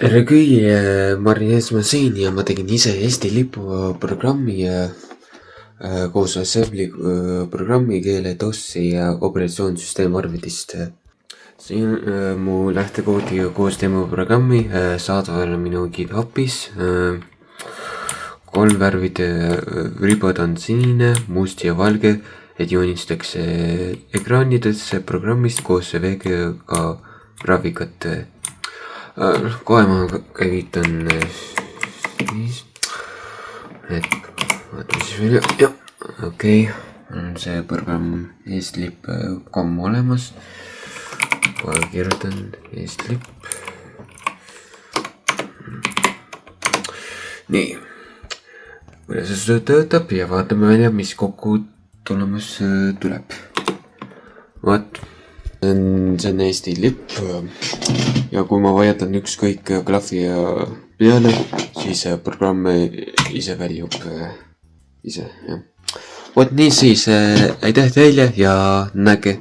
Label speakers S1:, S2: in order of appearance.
S1: tere kõigile, Mari Eesmaa siin ja ma tegin ise Eesti lipu programmi koos assembly programmi keele DOS-i ja operatsioonisüsteem arvutist. siin mu lähtekoodiga koos demoprogrammi saadaval minu GitHubis. 3 värvide ribad on sinine, must ja valge, et joonistatakse ekraanidesse programmist koos VGA graafikat. kohe ma käivitan siis, et vaatame siis veel, jah, okei, on see programm eestlip.com olemas. kohe kirjutan eestlip. nii, kuidas see töötab ja vaatame välja, mis kokku tulemus tuleb. vaat, see on Eesti lipp ja kui ma vajutan ükskõik klahvi peale, siis programm ise väljub ise, jah. vot nii siis, aitäh teile ja näge.